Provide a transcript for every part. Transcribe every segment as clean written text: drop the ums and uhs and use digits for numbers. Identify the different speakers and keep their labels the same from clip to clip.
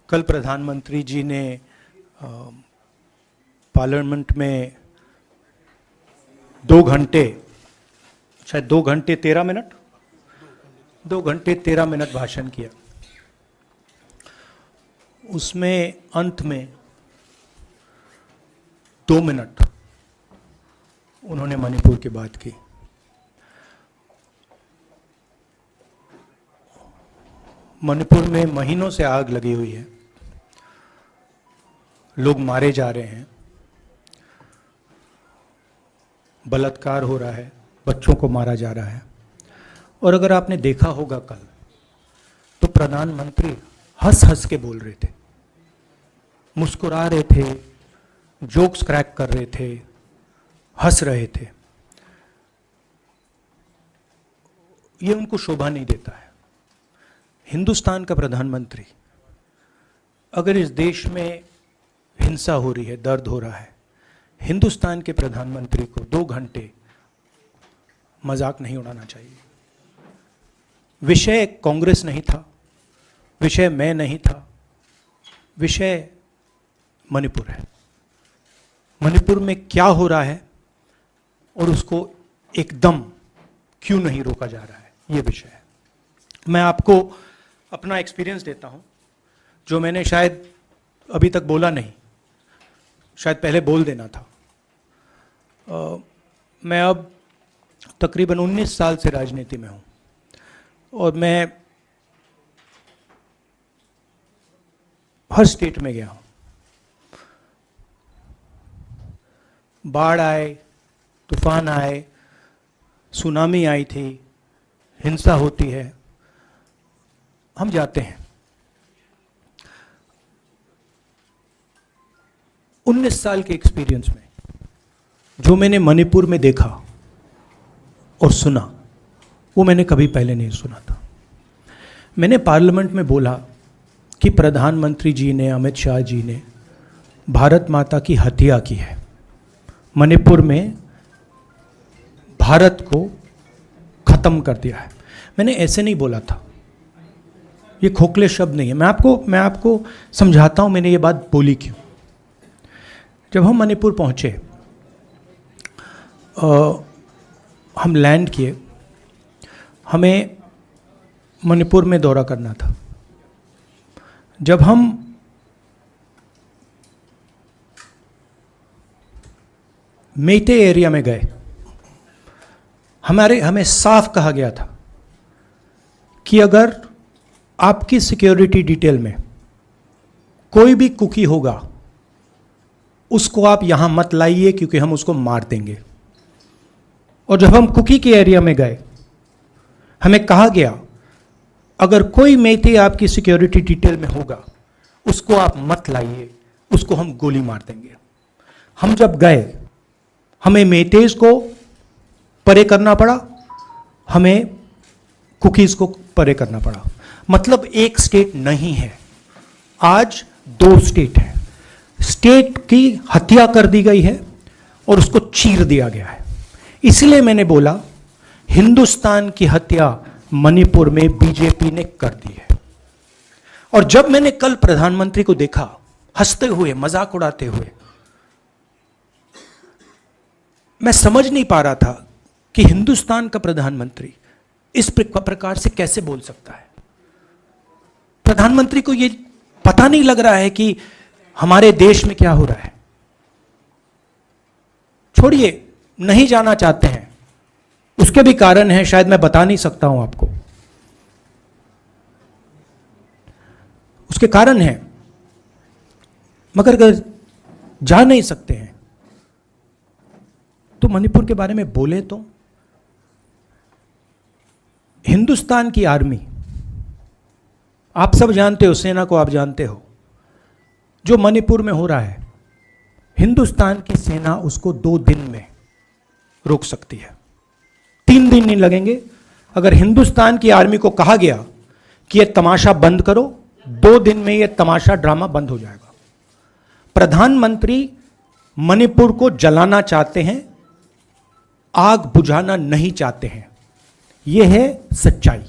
Speaker 1: कल प्रधानमंत्री जी ने पार्लियामेंट में 2 घंटे, शायद 2 घंटे 13 मिनट, 2 घंटे 13 मिनट भाषण किया। उसमें अंत में 2 मिनट उन्होंने मणिपुर की बात की। मणिपुर में महीनों से आग लगी हुई है, लोग मारे जा रहे हैं, बलात्कार हो रहा है, बच्चों को मारा जा रहा है। और अगर आपने देखा होगा कल, तो प्रधानमंत्री हंस हंस के बोल रहे थे, मुस्कुरा रहे थे, जोक्स क्रैक कर रहे थे, हंस रहे थे। ये उनको शोभा नहीं देता है। हिंदुस्तान का प्रधानमंत्री, अगर इस देश में हिंसा हो रही है, दर्द हो रहा है, हिंदुस्तान के प्रधानमंत्री को 2 घंटे मजाक नहीं उड़ाना चाहिए। विषय कांग्रेस नहीं था, विषय मैं नहीं था, विषय मणिपुर है। मणिपुर में क्या हो रहा है और उसको एकदम क्यों नहीं रोका जा रहा है, ये विषय है। मैं आपको अपना एक्सपीरियंस देता हूं, जो मैंने शायद अभी तक बोला नहीं, शायद पहले बोल देना था। मैं अब तकरीबन 19 साल से राजनीति में हूं और मैं हर स्टेट में गया हूं। बाढ़ आए, तूफान आए, सुनामी आई थी, हिंसा होती है, हम जाते हैं। 19 साल के एक्सपीरियंस में जो मैंने मणिपुर में देखा और सुना, वो मैंने कभी पहले नहीं सुना था। मैंने पार्लियामेंट में बोला कि प्रधानमंत्री जी ने, अमित शाह जी ने भारत माता की हत्या की है, मणिपुर में भारत को खत्म कर दिया है। मैंने ऐसे नहीं बोला था, ये खोखले शब्द नहीं है। मैं आपको समझाता हूं मैंने ये बात बोली क्यों। जब हम मणिपुर पहुंचे, हम लैंड किए, हमें मणिपुर में दौरा करना था। जब हम मेते एरिया में गए, हमें साफ कहा गया था कि अगर आपकी सिक्योरिटी डिटेल में कोई भी कुकी होगा, उसको आप यहां मत लाइए क्योंकि हम उसको मार देंगे। और जब हम कुकी के एरिया में गए, हमें कहा गया अगर कोई मेते आपकी सिक्योरिटी डिटेल में होगा, उसको आप मत लाइए, उसको हम गोली मार देंगे। हम जब गए, हमें मेतेज को परे करना पड़ा, हमें कुकीज को परे करना पड़ा। मतलब एक स्टेट नहीं है, आज 2 स्टेट है। स्टेट की हत्या कर दी गई है और उसको चीर दिया गया है। इसलिए मैंने बोला हिंदुस्तान की हत्या मणिपुर में बीजेपी ने कर दी है। और जब मैंने कल प्रधानमंत्री को देखा हंसते हुए, मजाक उड़ाते हुए, मैं समझ नहीं पा रहा था कि हिंदुस्तान का प्रधानमंत्री इस प्रकार से कैसे बोल सकता है। प्रधानमंत्री को यह पता नहीं लग रहा है कि हमारे देश में क्या हो रहा है। छोड़िए, नहीं जाना चाहते हैं, उसके भी कारण हैं, शायद मैं बता नहीं सकता हूं आपको, उसके कारण हैं। मगर अगर जा नहीं सकते हैं तो मणिपुर के बारे में बोले तो। हिंदुस्तान की आर्मी, आप सब जानते हो, सेना को आप जानते हो, जो मणिपुर में हो रहा है, हिंदुस्तान की सेना उसको 2 दिन में रोक सकती है, 3 दिन नहीं लगेंगे। अगर हिंदुस्तान की आर्मी को कहा गया कि यह तमाशा बंद करो, 2 दिन में यह तमाशा, ड्रामा बंद हो जाएगा। प्रधानमंत्री मणिपुर को जलाना चाहते हैं, आग बुझाना नहीं चाहते हैं। यह है सच्चाई।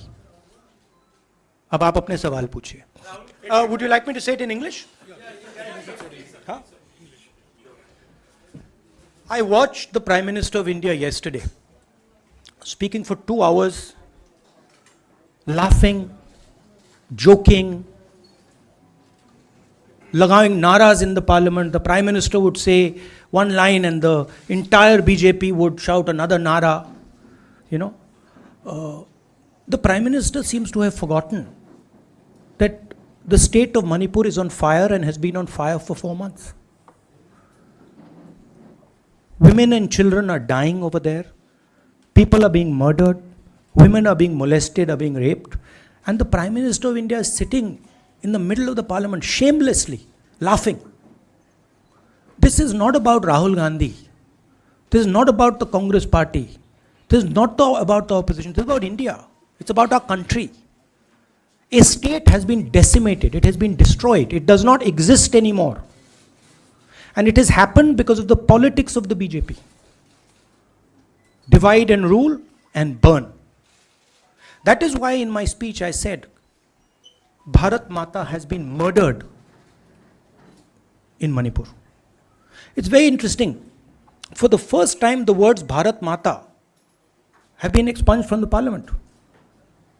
Speaker 1: अब आप अपने सवाल पूछिए। Would you like me to say it in English? Huh? I watched the Prime Minister of India yesterday speaking for 2 hours, laughing, joking, lagawing naras in the parliament. The Prime Minister would say one line and the entire BJP would shout another nara. The Prime Minister seems to have forgotten that the state of Manipur is on fire and has been on fire for 4 months. Women and children are dying over there. People are being murdered. Women are being molested, are being raped. And the Prime Minister of India is sitting in the middle of the parliament, shamelessly laughing. This is not about Rahul Gandhi. This is not about the Congress party. This is not about the opposition. This is about India. It's about our country. A state has been decimated. It has been destroyed. It does not exist anymore. And it has happened because of the politics of the BJP. Divide and rule and burn. That is why in my speech I said, Bharat Mata has been murdered in Manipur. It's very interesting. For the first time, the words Bharat Mata have been expunged from the parliament.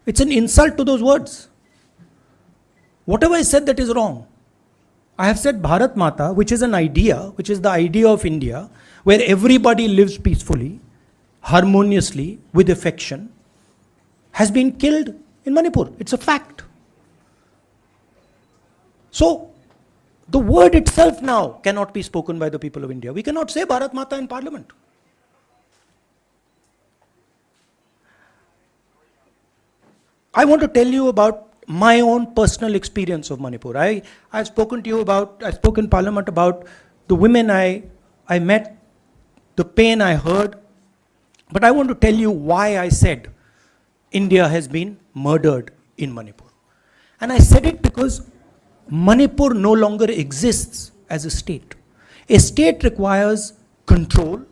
Speaker 1: It's an insult to those words. Whatever I said that is wrong. I have said Bharat Mata, which is an idea, which is the idea of India, where everybody lives peacefully, harmoniously, with affection, has been killed in Manipur. It's a fact. So, the word itself now cannot be spoken by the people of India. We cannot say Bharat Mata in parliament. I want to tell you about my own personal experience of Manipur. I've spoken to you about, I spoke in parliament about the women I met, the pain I heard, but I want to tell you why I said India has been murdered in Manipur. And I said it because Manipur no longer exists as a state. A state requires control.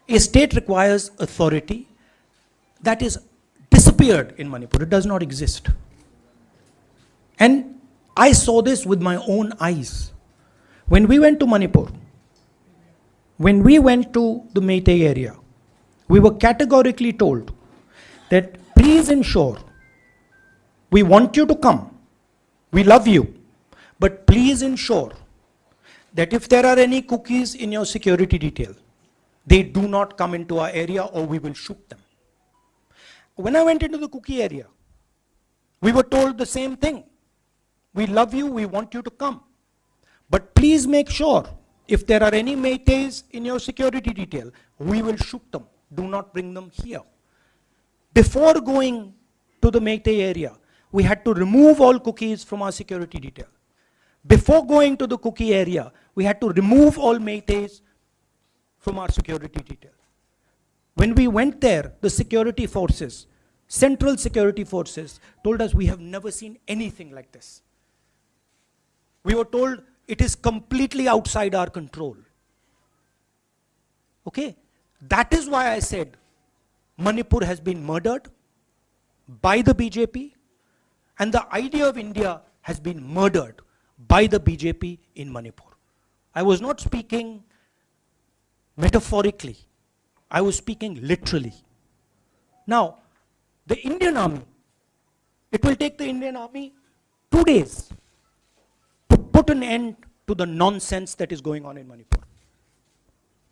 Speaker 1: A state requires authority. That is disappeared in Manipur. It does not exist. And I saw this with my own eyes. When we went to Manipur, when we went to the Meitei area, we were categorically told that please ensure, we want you to come, we love you, but please ensure that if there are any cookies in your security detail, they do not come into our area or we will shoot them. When I went into the cookie area, we were told the same thing. We love you, we want you to come. But please make sure, if there are any Meiteis in your security detail, we will shoot them. Do not bring them here. Before going to the Meitei area, we had to remove all cookies from our security detail. Before going to the cookie area, we had to remove all Meiteis from our security detail. When we went there, the security forces, central security forces, told us we have never seen anything like this. We were told it is completely outside our control. Okay? That is why I said Manipur has been murdered by the BJP, and the idea of India has been murdered by the BJP in Manipur. I was not speaking metaphorically. I was speaking literally. Now, the Indian army, it will take the Indian army 2 days to put an end to the nonsense that is going on in Manipur.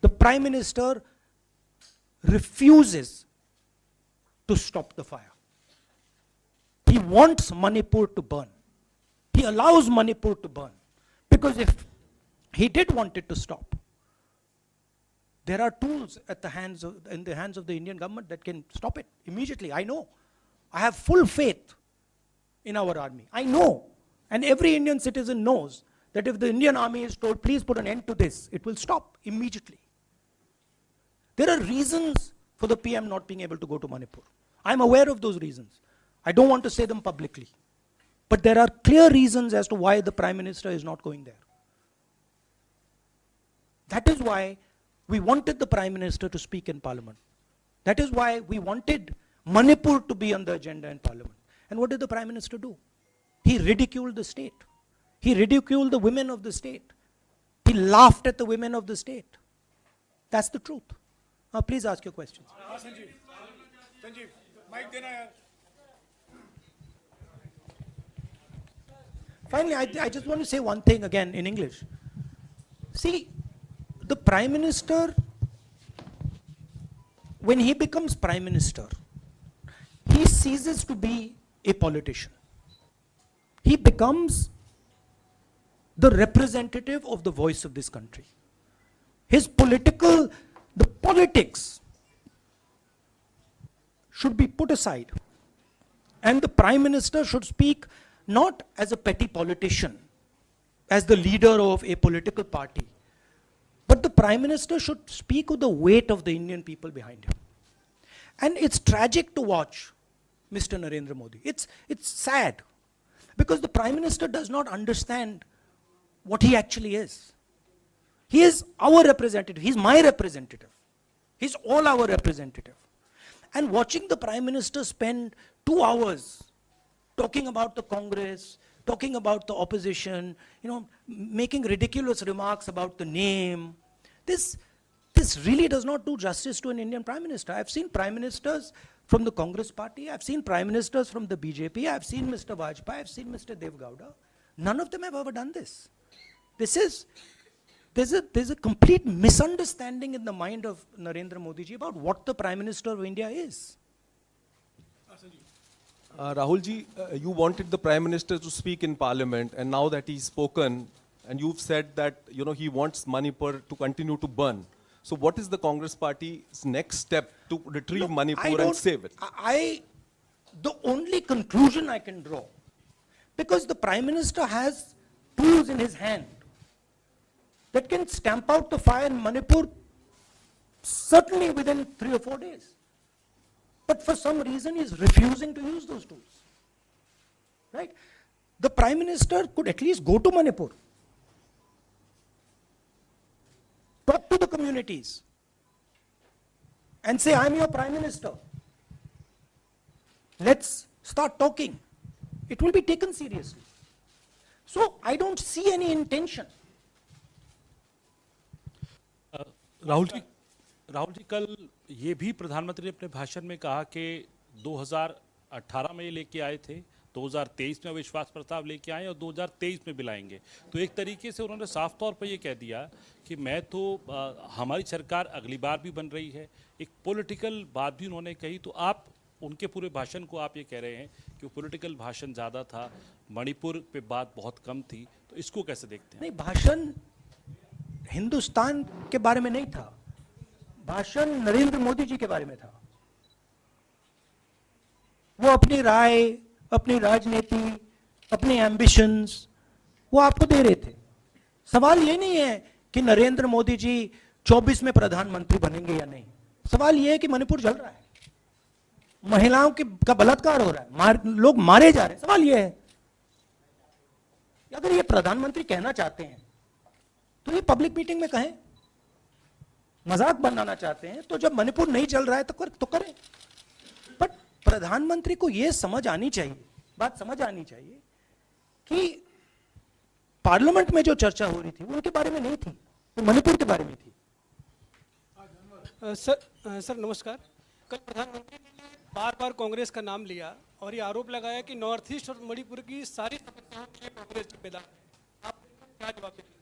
Speaker 1: The Prime Minister refuses to stop the fire. He wants Manipur to burn. He allows Manipur to burn. Because if he did want it to stop, there are tools in the hands of the Indian government that can stop it immediately. I know. I have full faith in our army. I know. And every Indian citizen knows that if the Indian army is told, please put an end to this, it will stop immediately. There are reasons for the PM not being able to go to Manipur. I'm aware of those reasons. I don't want to say them publicly. But there are clear reasons as to why the Prime Minister is not going there. That is why we wanted the Prime Minister to speak in Parliament. That is why we wanted Manipur to be on the agenda in Parliament. And what did the Prime Minister do? He ridiculed the state. He ridiculed the women of the state. He laughed at the women of the state. That's the truth. Now please ask your questions.
Speaker 2: Sanjeev, mic dena yaar.
Speaker 1: Finally, I just want to say one thing again in English. See, the Prime Minister, when he becomes Prime Minister, he ceases to be a politician. He becomes the representative of the voice of this country. The politics should be put aside. And the Prime Minister should speak not as a petty politician, as the leader of a political party, but the Prime Minister should speak with the weight of the Indian people behind him. And it's tragic to watch Mr. Narendra Modi. It's sad, because the Prime Minister does not understand what he actually is. He is our representative. He's my representative. He's all our representative. And watching the Prime Minister spend 2 hours talking about the Congress, talking about the opposition, making ridiculous remarks about the name, this really does not do justice to an Indian Prime Minister. I've seen Prime Ministers from the Congress party, I've seen Prime Ministers from the BJP, I've seen Mr. Vajpayee, I've seen Mr. Dev Gowda. None of them have ever done this. There's a complete misunderstanding in the mind of Narendra Modi ji about what the Prime Minister of India is.
Speaker 3: Rahul ji, you wanted the Prime Minister to speak in Parliament, and now that he's spoken, and you've said that he wants Manipur to continue to burn. So what is the Congress Party's next step to retrieve Manipur and save it?
Speaker 1: The only conclusion I can draw, because the Prime Minister has tools in his hand that can stamp out the fire in Manipur certainly within 3 or 4 days. But for some reason he is refusing to use those tools. Right? The Prime Minister could at least go to Manipur, talk to the communities, and say, I'm your Prime Minister. Let's start talking. It will be taken seriously. So I don't see any intention.
Speaker 4: Rahul ji कल ये भी प्रधानमंत्री ने अपने भाषण में कहा कि 2018 में ये लेके आए थे, 2023 में विश्वास प्रस्ताव लेके आए और 2023 में भी लाएंगे। तो एक तरीके से उन्होंने साफ तौर पर ये कह दिया कि मैं तो हमारी सरकार अगली बार भी बन रही है। एक पॉलिटिकल बात भी उन्होंने कही। तो आप उनके पूरे भाषण को आप ये कह रहे हैं कि वो पॉलिटिकल भाषण ज़्यादा था, मणिपुर पे बात बहुत कम थी, तो इसको कैसे देखते हैं?
Speaker 1: नहीं, भाषण हिंदुस्तान के बारे में नहीं था, भाषण नरेंद्र मोदी जी के बारे में था। वो अपनी राय, अपनी राजनीति, अपने एम्बिशंस वो आपको दे रहे थे। सवाल ये नहीं है कि नरेंद्र मोदी जी 24 में प्रधानमंत्री बनेंगे या नहीं। सवाल ये है कि मणिपुर जल रहा है, महिलाओं का बलात्कार हो रहा है, लोग मारे जा रहे हैं। सवाल ये है, अगर ये प्रधानमंत्री कहना चाहते हैं तो ये पब्लिक मीटिंग में कहें। मजाक बनाना चाहते हैं तो जब मणिपुर नहीं चल रहा है तो करें। बट प्रधानमंत्री को ये समझ आनी चाहिए, बात समझ आनी चाहिए कि पार्लियामेंट में जो चर्चा हो रही थी वो उनके बारे में नहीं थी, वो मणिपुर के बारे में थी।
Speaker 5: सर नमस्कार। कल प्रधानमंत्री ने बार बार कांग्रेस का नाम लिया और ये आरोप लगाया कि नॉर्थ ईस्ट और मणिपुर की सारी समस्याओं में कांग्रेस जिम्मेदार है। आप क्या जवाब देंगे?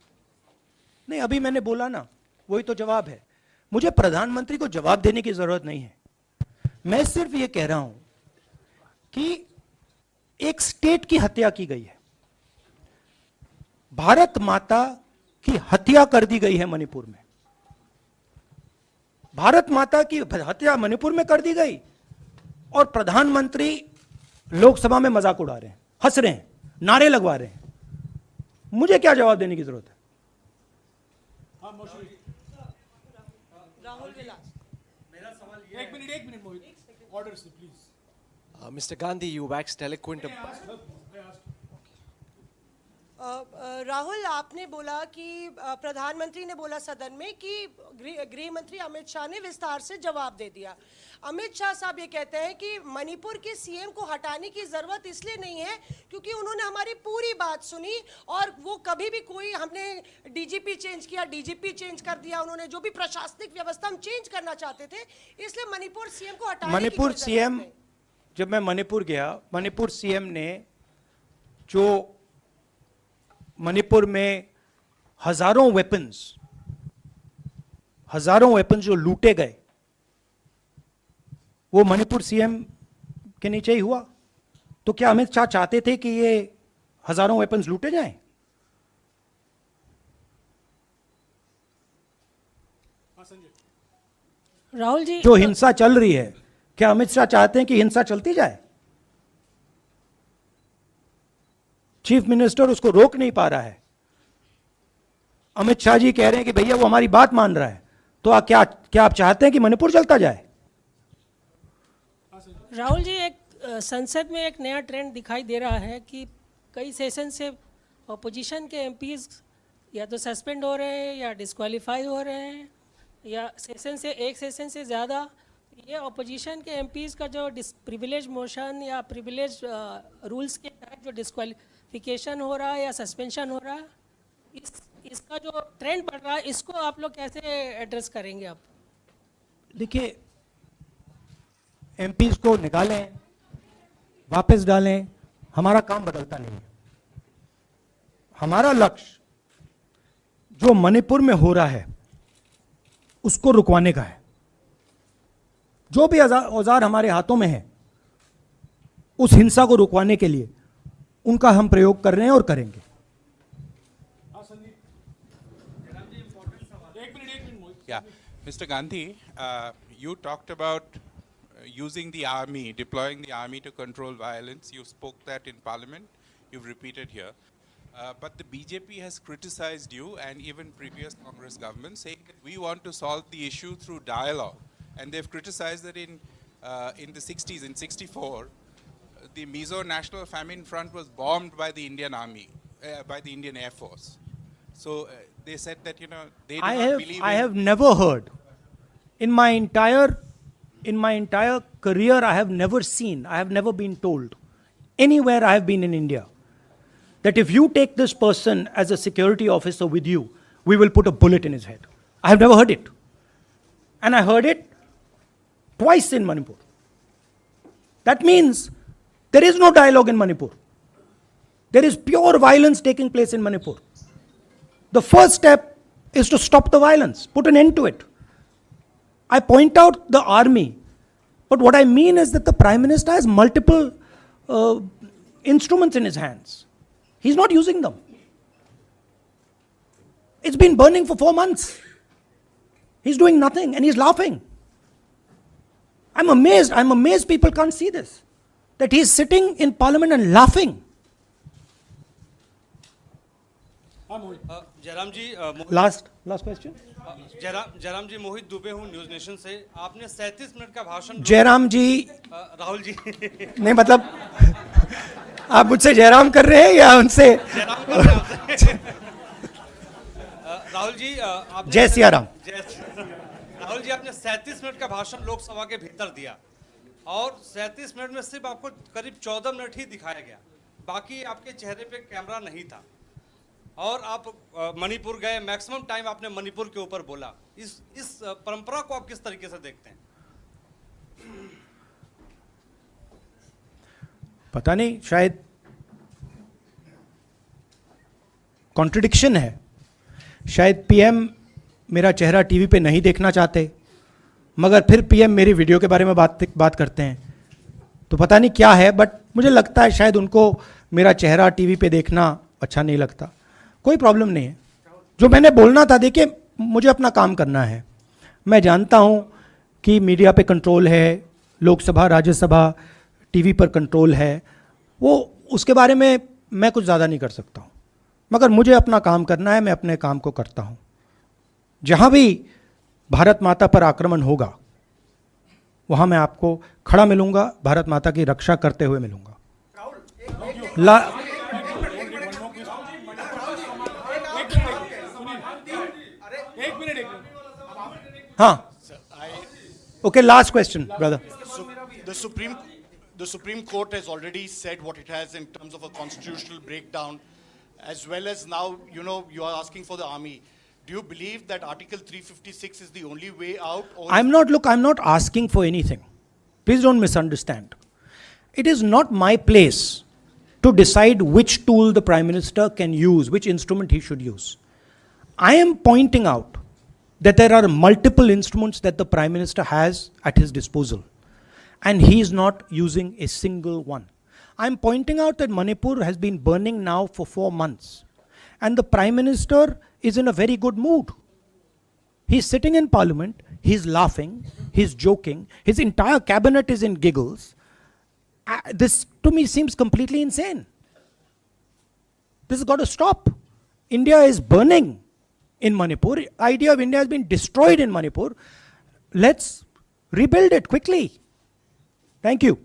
Speaker 1: नहीं, अभी मैंने बोला ना, वही तो जवाब है। मुझे प्रधानमंत्री को जवाब देने की जरूरत नहीं है। मैं सिर्फ ये कह रहा हूं कि एक स्टेट की हत्या की गई है, भारत माता की हत्या कर दी गई है मणिपुर में। भारत माता की हत्या मणिपुर में कर दी गई और प्रधानमंत्री लोकसभा में मजाक उड़ा रहे हैं, हंस रहे हैं, नारे लगवा रहे हैं। मुझे क्या जवाब देने की जरूरत है?
Speaker 2: एक मिनट मोहित, ऑर्डर से please.
Speaker 6: Mr. Gandhi, you waxed eloquent. Rahul, आपने बोला कि प्रधानमंत्री ने बोला सदन में कि गृह मंत्री अमित शाह ने विस्तार से जवाब दे दिया। अमित शाह साहब ये कहते हैं कि मणिपुर के सीएम को हटाने की जरूरत इसलिए नहीं है क्योंकि उन्होंने हमारी पूरी बात सुनी और वो कभी भी कोई हमने डीजीपी चेंज किया, डीजीपी चेंज कर दिया, उन्होंने जो भी प्रशासनिक व्यवस्था हम चेंज करना चाहते थे, इसलिए मणिपुर सीएम को हटाने की
Speaker 1: मणिपुर
Speaker 6: कोई
Speaker 1: सीएम,
Speaker 6: जरूरत नहीं।
Speaker 1: जब मैं मणिपुर गया, मणिपुर सीएम ने जो मणिपुर में हजारों वेपन्स जो लूटे गए, वो मणिपुर सीएम के नीचे ही हुआ। तो क्या अमित शाह चाहते थे कि ये हजारों वेपन्स लूटे जाएं?
Speaker 6: राहुल जी,
Speaker 1: जो हिंसा चल रही है, क्या अमित शाह चाहते हैं कि हिंसा चलती जाए? चीफ मिनिस्टर उसको रोक नहीं पा रहा है। अमित शाह जी कह रहे हैं कि भैया वो हमारी बात मान रहा है, तो क्या आप चाहते हैं कि मणिपुर चलता जाए?
Speaker 7: राहुल जी, एक संसद में एक नया ट्रेंड दिखाई दे रहा है कि कई सेशन से अपोजिशन के एमपीज या तो सस्पेंड हो रहे हैं या डिस्क्वालीफाई हो रहे हैं, या एक सेशन से ज़्यादा ये अपोजिशन के एमपीज का जो प्रिविलेज मोशन या प्रिविलेज रूल्स के तहत जो डिस्क्वालिफिकेशन हो रहा है या सस्पेंशन हो रहा है, इसका जो ट्रेंड बढ़ रहा है, इसको आप लोग कैसे एड्रेस करेंगे? आप
Speaker 1: देखिए, एमपीज को निकालें, वापस डालें, हमारा काम बदलता नहीं है। हमारा लक्ष्य जो मणिपुर में हो रहा है उसको रुकवाने का है। जो भी औजार हमारे हाथों में है उस हिंसा को रुकवाने के लिए उनका हम प्रयोग कर रहे हैं और करेंगे।
Speaker 8: Yeah, Mr. Gandhi, you talked about using the army, deploying the army to control violence. You spoke that in Parliament. You've repeated here. But the BJP has criticized you and even previous Congress governments, saying that we want to solve the issue through dialogue. And they've criticized that in the 60s, in 64, the Mizo National Famine Front was bombed by the Indian Army, by the Indian Air Force. So they said that, you know, they do not believe
Speaker 1: I have never heard in my entire career, I have never been told anywhere I have been in India that if you take this person as a security officer with you, we will put a bullet in his head. I have never heard it. And I heard it twice in Manipur. That means there is no dialogue in Manipur. There is pure violence taking place in Manipur. The first step is to stop the violence, put an end to it. I point out the army, but what I mean is that the Prime Minister has multiple instruments in his hands. He's not using them. It's been burning for 4 months. He's doing nothing and he's laughing. I'm amazed people can't see this. That he's sitting in Parliament and laughing.
Speaker 9: Jairam ji,
Speaker 1: Last question.
Speaker 9: Jairam जी, मोहित दुबे हूँ news nation से। आपने 37 minute का भाषण
Speaker 1: जयराम जी
Speaker 9: राहुल जी
Speaker 1: नहीं, मतलब आप मुझसे जयराम कर रहे हैं या उनसे
Speaker 9: राहुल जी
Speaker 1: जय सिया राम।
Speaker 9: राहुल जी, आपने 37 मिनट का भाषण लोकसभा के भीतर दिया और 37 मिनट में सिर्फ आपको करीब 14 मिनट ही दिखाया गया, बाकी आपके चेहरे पे कैमरा नहीं था और आप मणिपुर गए, मैक्सिमम टाइम आपने मणिपुर के ऊपर बोला। इस परंपरा को आप किस तरीके से देखते हैं?
Speaker 1: पता नहीं, शायद कॉन्ट्रडिक्शन है। शायद पीएम मेरा चेहरा टीवी पे नहीं देखना चाहते, मगर फिर पीएम मेरी वीडियो के बारे में बात करते हैं, तो पता नहीं क्या है। बट मुझे लगता है शायद उनको मेरा चेहरा टीवी पे देखना अच्छा नहीं लगता। कोई प्रॉब्लम नहीं है। जो मैंने बोलना था, देखिए मुझे अपना काम करना है। मैं जानता हूँ कि मीडिया पे कंट्रोल है, लोकसभा राज्यसभा टीवी पर कंट्रोल है, वो उसके बारे में मैं कुछ ज़्यादा नहीं कर सकता हूँ, मगर मुझे अपना काम करना है, मैं अपने काम को करता हूँ। जहाँ भी भारत माता पर आक्रमण होगा वहाँ मैं आपको खड़ा मिलूँगा, भारत माता की रक्षा करते हुए मिलूँगा। Huh. Okay, last question, brother.
Speaker 10: The Supreme Court has already said what it has in terms of a constitutional breakdown, as well as now, you are asking for the army. Do you believe that Article 356 is the only way out? Or
Speaker 1: I'm not asking for anything. Please don't misunderstand. It is not my place to decide which tool the Prime Minister can use, which instrument he should use. I am pointing out that there are multiple instruments that the Prime Minister has at his disposal, and he is not using a single one. I'm pointing out that Manipur has been burning now for 4 months, and the Prime Minister is in a very good mood. He's sitting in Parliament, he's laughing, he's joking, his entire cabinet is in giggles. This to me seems completely insane. This has got to stop. India is burning in Manipur. The idea of India has been destroyed in Manipur. Let's rebuild it quickly. Thank you.